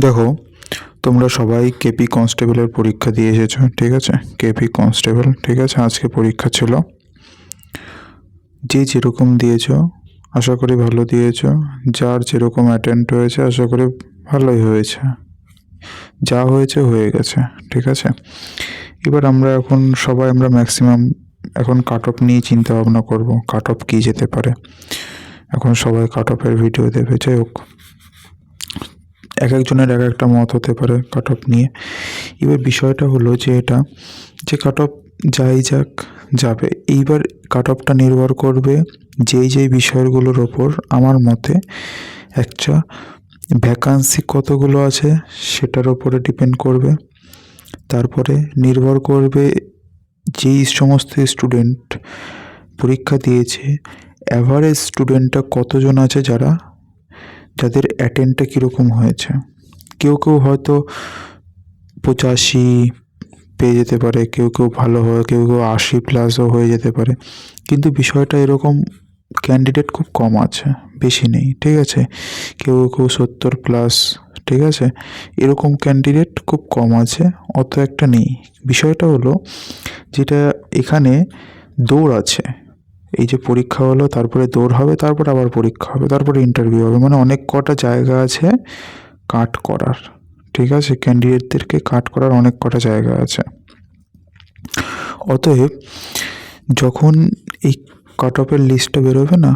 দেখো, তোমরা সবাই কেপি কনস্টেবলের পরীক্ষা দিয়ে এসেছো, ঠিক আছে? কেপি কনস্টেবল, ঠিক আছে, আজকে পরীক্ষা ছিল। যে যেরকম দিয়েছো আশা করি ভালো দিয়েছো, যার যেরকম অ্যাটেন্ড হয়েছে আশা করি ভালোই হয়েছে, যা হয়েছে হয়ে গেছে, ঠিক আছে? এবার আমরা ম্যাক্সিমাম এখন কাট অফ নিয়ে চিন্তা ভাবনা করবো, কাট অফ কী যেতে পারে। এখন সবাই কাট অফের ভিডিও দেবে, যাই হোক, এক একজনের এক একটা মত হতে পারে কাট অফ নিয়ে। এবার বিষয়টা হলো যে কাট অফ যাই যাক যাবে। এইবার কাট অফটা নির্ভর করবে যেই বিষয়গুলোর ওপর আমার মতে একটা ভ্যাকান্সি কতগুলো আছে সেটার ওপরে ডিপেন্ড করবে। তারপরে নির্ভর করবে যেই সমস্ত স্টুডেন্ট পরীক্ষা দিয়েছে অ্যাভারেজ স্টুডেন্টটা কতজন আছে যাদের অ্যাটেন্ডটা কীরকম হয়েছে। কেউ হয়তো 85 পেয়ে যেতে পারে, কেউ ভালো হয়, কেউ 80+ হয়ে যেতে পারে, কিন্তু বিষয়টা এরকম ক্যান্ডিডেট খুব কম আছে, বেশি নেই, ঠিক আছে? কেউ 70+, ঠিক আছে, এরকম ক্যান্ডিডেট খুব কম আছে, অত একটা নেই। বিষয়টা হলো যেটা এখানে দৌড় আছে, এই যে পরীক্ষা হলো, তারপরে দৌড় হবে, তারপর আবার পরীক্ষা হবে, তারপরে ইন্টারভিউ হবে, মানে অনেক কটা জায়গা আছে কাট করার, ঠিক আছে? ক্যান্ডিডেটদেরকে কাট করার অনেক কটা জায়গা আছে। অতএব যখন এই কাট অফের লিস্টটা বেরোবে না,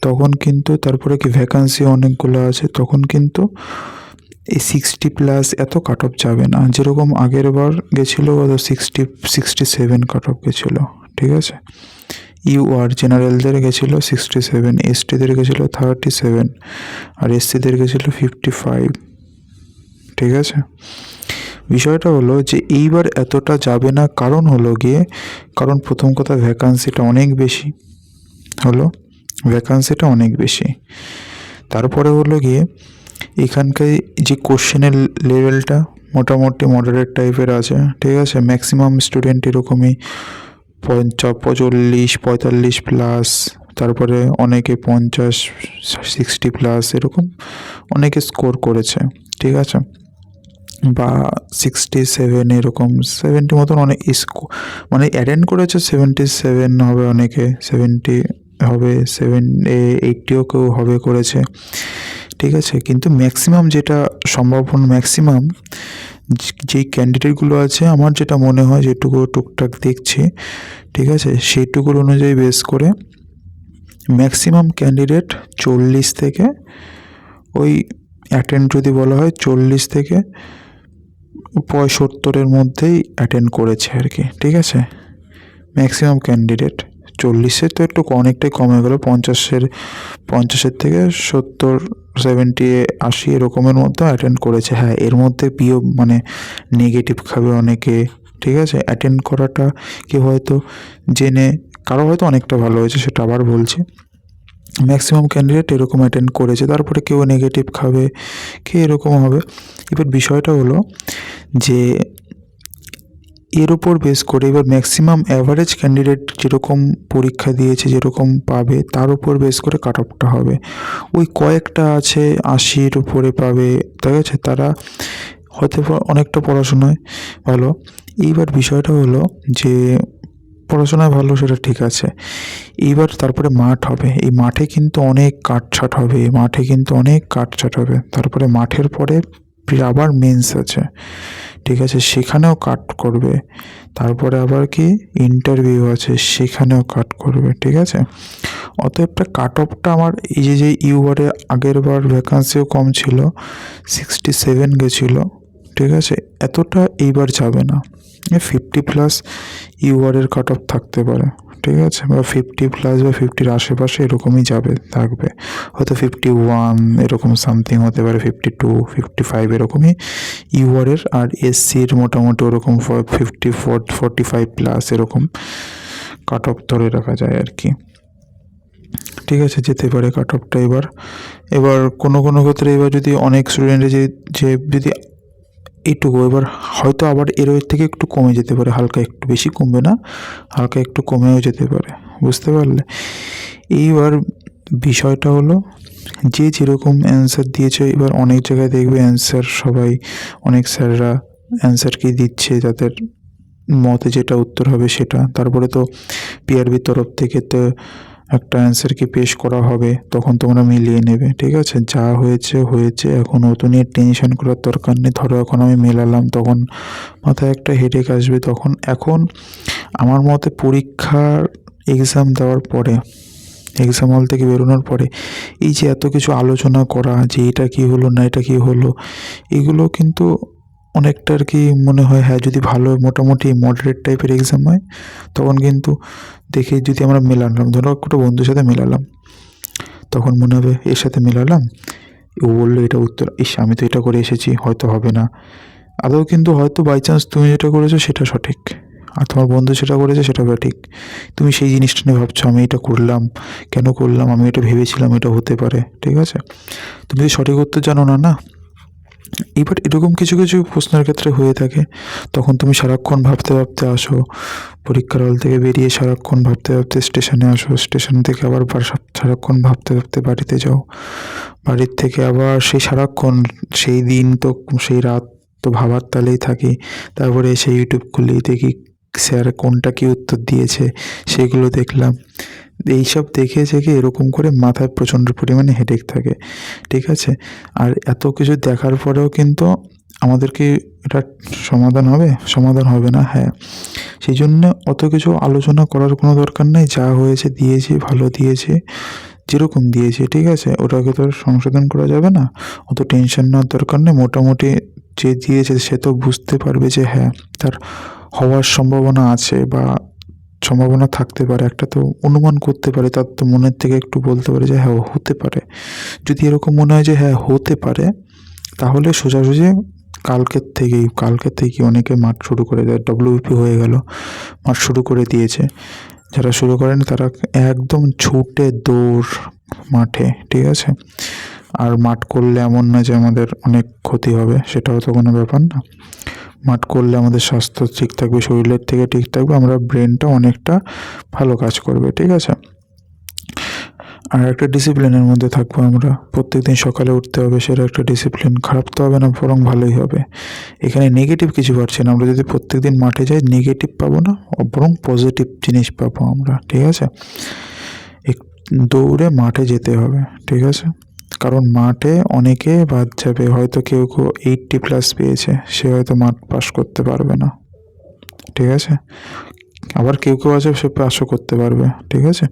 তখন কিন্তু তারপরে কি ভ্যাকান্সি অনেকগুলো আছে, তখন কিন্তু এই 60+ এত কাট অফ যাবে না। যেরকম আগের বার গেছিলো 67 কাট অফ গেছিলো, ঠিক আছে? ইউআর জেনারেলদের গেছিলো 67, এসটিদের গেছিলো 37, আর এসসিদের গেছিলো 55, ঠিক আছে? বিষয়টা হলো যে এইবার এতটা যাবে না, কারণ প্রথম কথা ভ্যাকান্সিটা অনেক বেশি। তারপরে হলো গিয়ে এখানকার যে কোশ্চেনের লেভেলটা মোটামুটি মডারেট টাইপের আছে, ঠিক আছে? ম্যাক্সিমাম স্টুডেন্ট এরকমই 45-45+, তারপরে অনেকে 50-60+ এরকম অনেকে স্কোর করেছে, ঠিক আছে? বা 67 এরকম 70 মতন অনেক মানে অ্যাটেন্ড করেছে, 77 হবে, অনেকে 70 হবে, 80ও কেউ হবে করেছে, ঠিক আছে? কিন্তু ম্যাক্সিমাম যেটা সম্ভাবনা, ম্যাক্সিমাম যেই ক্যান্ডিডেটগুলো আছে, আমার যেটা মনে হয় যেটুকু টুকটাক দেখছি, ঠিক আছে, সেইটুকুর অনুযায়ী বেস করে ম্যাক্সিমাম ক্যান্ডিডেট 40 থেকে ওই অ্যাটেন্ড যদি বলা হয় 40 থেকে 75-এর মধ্যেই অ্যাটেন্ড করেছে আর কি, ঠিক আছে? ম্যাক্সিমাম ক্যান্ডিডেট 40-এর তো একটু অনেকটাই কমে গেলো, 50-এর থেকে 70, 70, 80 এরকমের মধ্যে অ্যাটেন্ড করেছে। হ্যাঁ, এর মধ্যে মানে নেগেটিভ খাবে অনেকে, ঠিক আছে? অ্যাটেন্ড করাটা কি হয়তো জেনে কারো হয়তো অনেকটা ভালো হয়েছে, সেটা আবার বলছি। ম্যাক্সিমাম ক্যান্ডিডেট এরকম অ্যাটেন্ড করেছে, তারপরে কেউ নেগেটিভ খাবে, কে এরকম হবে। এবার বিষয়টা হলো যে এর উপর বেস করে এবার ম্যাক্সিমাম অ্যাভারেজ ক্যান্ডিডেট যেরকম পরীক্ষা দিয়েছে যেরকম পাবে, তার উপর বেস করে কাট অফটা হবে। ওই কয়েকটা আছে 80-র উপরে পাবে, ঠিক আছে? তারা হয়তো অনেকটা পড়াশোনায় ভালো। এইবার বিষয়টা হলো যে পড়াশোনায় ভালো, সেটা ঠিক আছে। এইবার তারপরে মাঠ হবে, এই মাঠে কিন্তু অনেক কাটছাট হবে, তারপরে মাঠের পরে আবার মেন্স আছে, ঠিক আছে? সেখানেও কাট করবে, তারপরে আবার কি ইন্টারভিউ আছে, সেখানেও কাট করবে, ঠিক আছে? অতএবটা কাট অফটা আমার এই যে ইউআরে আগের বার ভ্যাকান্সিও কম ছিল, 67 গেছিলো, ঠিক আছে? এতটা এইবার যাবে না, 50+ ইউআরের কাট অফ থাকতে পারে, ঠিক আছে? বা 50+ বা 50-র আশেপাশে এরকমই থাকবে, হয়তো 51 এরকম সামথিং হতে পারে, 52, 55 এরকমই ইউআরের। আর এসসির মোটামুটি ওরকম 45+ এরকম কাট অফ ধরে রাখা যায় আর কি, ঠিক আছে? যেতে পারে কাট অফটা। এবার কোনো ক্ষেত্রে এবার যদি অনেক স্টুডেন্টের যে যদি এইটুকু, এবার হয়তো আবার এর থেকে একটু কমে যেতে পারে, হালকা একটু, বেশি কমবে না, হালকা একটু কমেও যেতে পারে, বুঝতে পারলে? এইবার বিষয়টা হলো যে যেরকম অ্যান্সার দিয়েছে, এবার অনেক জায়গায় দেখবে অ্যান্সার সবাই, অনেক স্যাররা অ্যান্সার কি দিচ্ছে যাদের মতে যেটা উত্তর হবে সেটা। তারপরে তো পিআরবির তরফ থেকে তো একটা অ্যান্সার কি পেশ করা হবে, তখন তোমরা মিলিয়ে নেবে। ঠিক আছে, যা হয়েছে হয়েছে, এখন অত নিয়ে টেনশন করার দরকার নেই। ধরো এখন আমি মেলালাম, তখন মাথায় একটা হেডেক আসবে। তখন এখন আমার মতে পরীক্ষার এক্সাম দেওয়ার পরে, এক্সাম হল থেকে বেরোনোর পরে এই যে এত কিছু আলোচনা করা, যে এটা কি হলো না এটা কি হলো, এগুলো কিন্তু অনেকটা আর কি মনে হয়, হ্যাঁ যদি ভালো মোটামুটি মডারেট টাইপের এক্সাম হয় তখন কিন্তু দেখে যদি আমরা মেলালাম, ধরো একটা বন্ধুর সাথে মেলালাম, তখন মনে হবে এর সাথে মেলালাম, ও বললো এটা উত্তর, ইস আমি তো এটা করে এসেছি, হয়তো হবে না। আদৌ কিন্তু হয়তো বাই চান্স তুমি যেটা করেছো সেটা সঠিক, আর তোমার বন্ধু সেটা করেছে সেটা ঠিক। তুমি সেই জিনিসটা নিয়ে ভাবছো আমি এটা করলাম, কেন করলাম, আমি এটা ভেবেছিলাম এটা হতে পারে। ঠিক আছে, তুমি যদি সঠিক উত্তর জানো না, না এবার এরকম কিছু কিছু প্রশ্নের ক্ষেত্রে হয়ে থাকে, তখন তুমি সারাক্ষণ ভাবতে ভাবতে আসো পরীক্ষার হল থেকে বেরিয়ে, সারাক্ষণ ভাবতে ভাবতে স্টেশনে আসো, স্টেশন থেকে আবার সারাক্ষণ ভাবতে ভাবতে বাড়িতে যাও, বাড়ির থেকে আবার সেই সারাক্ষণ, সেই দিন তো সেই রাত তো ভাবার তালেই থাকি। তারপরে এসে ইউটিউব খুলি, দেখি স্যার কোনটা কি উত্তর দিয়েছে, সেগুলো দেখলাম। এইসব দেখে দেখে এরকম করে মাথায় প্রচণ্ড পরিমাণে হেডেক থাকে। ঠিক আছে, আর এত কিছু দেখার পরেও কিন্তু আমাদের কি এটা সমাধান হবে? সমাধান হবে না। হ্যাঁ, সেই জন্য অত কিছু আলোচনা করার কোনো দরকার নেই। যা হয়েছে দিয়েছি, ভালো দিয়েছি, যেরকম দিয়েছি ঠিক আছে, ওটাকে তো আর সংশোধন করা যাবে না। অত টেনশন নেওয়ার দরকার নেই। মোটামুটি যে দিয়েছে সে তো বুঝতে পারবে যে হ্যাঁ তার হওয়ার সম্ভাবনা আছে বা সম্ভাবনা থাকতে পারে, একটা তো অনুমান করতে পারে, তার তো মনের থেকে একটু বলতে পারে যে হ্যাঁ হতে পারে। যদি এরকম মনে হয় যে হ্যাঁ হতে পারে, তাহলে সোজাসুজি কালকের থেকেই অনেকে মাঠ শুরু করে দেয়। ডব্লিউবিপি হয়ে গেল, মাঠ শুরু করে দিয়েছে। যারা শুরু করেনি তারা একদম ছুটে দৌড় মাঠে। ঠিক আছে, আর মাঠ করলে এমন না যে আমাদের অনেক ক্ষতি হবে, সেটাও তো কোনো ব্যাপার না। মাঠ করলে আমাদের স্বাস্থ্য ঠিক থাকবে, শরীরের থেকে ঠিক থাকবে, আমরা ব্রেনটা অনেকটা ভালো কাজ করবে। ঠিক আছে, আর একটা ডিসিপ্লিনের মধ্যে থাকবো আমরা। প্রত্যেকদিন সকালে উঠতে হবে, সেটা একটা ডিসিপ্লিন। খারাপ তো হবে না, বরং ভালোই হবে। এখানে নেগেটিভ কিছু পাচ্ছি না। আমরা যদি প্রত্যেকদিন মাঠে যাই নেগেটিভ পাবো না, বরং পজিটিভ জিনিস পাবো আমরা। ঠিক আছে, দৌড়ে মাঠে যেতে হবে। ঠিক আছে, কারণ মাঠে অনেকে বাদ যাবে, হয়তো কেউ 80+ পেয়েছে, সে হয়তো মাঠ পাস করতে পারবে না। ঠিক আছে, আবার কেউ আছে সে পাসও করতে পারবে। ঠিক আছে,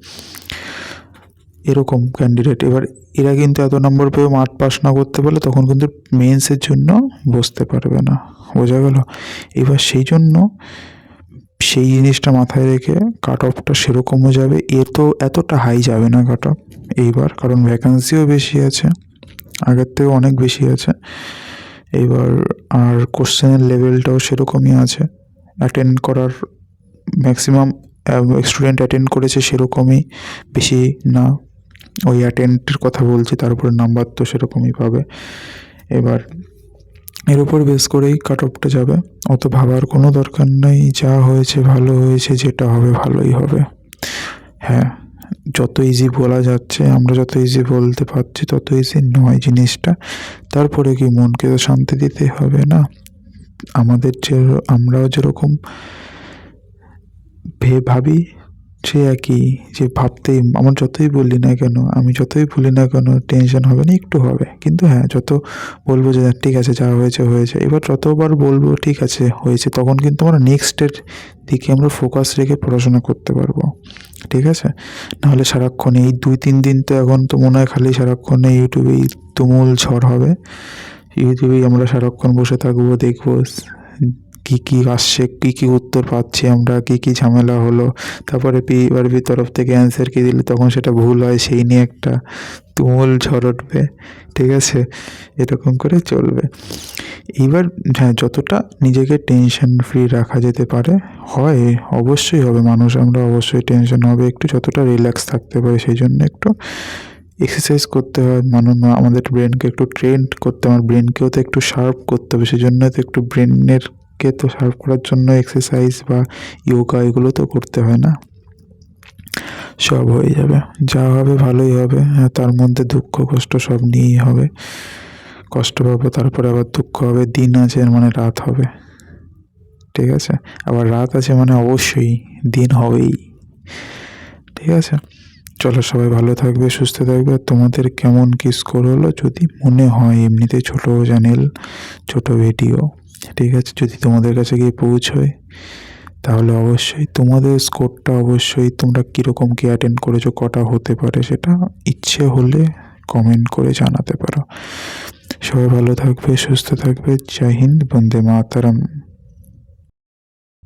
এরকম ক্যান্ডিডেট। এবার এরা কিন্তু এত নম্বর পেয়ে মাঠ পাস না করতে পারলে তখন কিন্তু মেন্সের জন্য বসতে পারবে না। বোঝা গেল? এবার সেই জন্য সেই জিনিসটা মাথায় রেখে কাট অফটা সেরকমও যাবে, এতটা হাই যাবে না কাট অফ এইবার, কারণ ভ্যাকান্সিও বেশি আছে, আগের থেকেও অনেক বেশি আছে এইবার। আর কোশ্চেনের লেভেলটাও সেরকমই আছে, অ্যাটেন্ড করার ম্যাক্সিমাম স্টুডেন্ট অ্যাটেন্ড করেছে সেরকমই, বেশি না। ওই অ্যাটেন্ডের কথা বলছি, তার উপরে নাম্বার তো সেরকমই পাবে। এবার এর উপর বেস করেই কাট অফটা যাবে। অত ভাবার কোনো দরকার নেই, যা হয়েছে ভালো হয়েছে, যেটা হবে ভালোই হবে। হ্যাঁ, যত ইজি বলা যাচ্ছে, আমরা যত ইজি বলতে পারছি তত ইজি নয় জিনিসটা। তারপরে কি মনকে তো শান্তি দিতে হবে না? আমরাও যেরকম ভাবি, সে একই, যে ভাবতেই আমার যতই বলি না কেন, আমি যতই বলি না কেন টেনশন হবে না, একটু হবে, কিন্তু হ্যাঁ যত বলবো যে ঠিক আছে যা হয়েছে হয়েছে, এবার যতবার বলবো ঠিক আছে হয়েছে, তখন কিন্তু আমরা নেক্সটের দিকে আমরা ফোকাস রেখে পড়াশোনা করতে পারবো। ঠিক আছে, নাহলে সারাক্ষণ এই 2-3 দিন তো এখন তো মনে হয় খালি সারাক্ষণ ইউটিউবেই তুমুল ঝড় হবে। ইউটিউবেই আমরা সারাক্ষণ বসে থাকবো, দেখবো কী কী আসছে, কী কী উত্তর পাচ্ছি আমরা, কী কী ঝামেলা হলো। তারপরে পিআরবির তরফ থেকে অ্যান্সার কী দিলে তখন সেটা ভুল হয়, সেই নিয়ে একটা তুমুল ঝড় উঠবে। ঠিক আছে, এরকম করে চলবে। এইবার হ্যাঁ, যতটা নিজেকে টেনশন ফ্রি রাখা যেতে পারে হয়, অবশ্যই হবে। মানুষ আমরা অবশ্যই টেনশন হবে একটু, যতটা রিল্যাক্স থাকতে পারে সেই জন্য একটু এক্সারসাইজ করতে হয়। আমাদের ব্রেনকে একটু ট্রেন করতে হবে, ব্রেনকেও তো একটু শার্প করতে হবে, সেই জন্য তো একটু ব্রেনকে তো শার্প করার জন্য এক্সারসাইজ বা ইয়োগা এগুলো তো করতে হয় না। সব হয়ে যাবে, যা হবে ভালোই হবে। হ্যাঁ, তার মধ্যে দুঃখ কষ্ট সব নিয়েই হবে। কষ্ট পাবো, তারপরে আবার দুঃখ হবে। দিন আছে এর মানে রাত হবে, ঠিক আছে? আবার রাত আছে মানে অবশ্যই দিন হবেই, ঠিক আছে? চলো, সবাই ভালো থাকবে, সুস্থ থাকবে। আর তোমাদের কেমন কী স্কোর হলো যদি মনে হয়, এমনিতেই ছোটো চ্যানেল, ছোটো ভিডিও, ঠিক আছে, যদি তোমাদের কাছে গিয়ে পৌঁছয় তাহলে অবশ্যই তোমাদের স্কোরটা অবশ্যই তোমরা কীরকম কী অ্যাটেন্ড করেছো, কটা হতে পারে, সেটা ইচ্ছে হলে কমেন্ট করে জানাতে পারো। সবাই ভালো থাকবে, সুস্থ থাকবে। জয় হিন্দ, বন্দে মাতরম।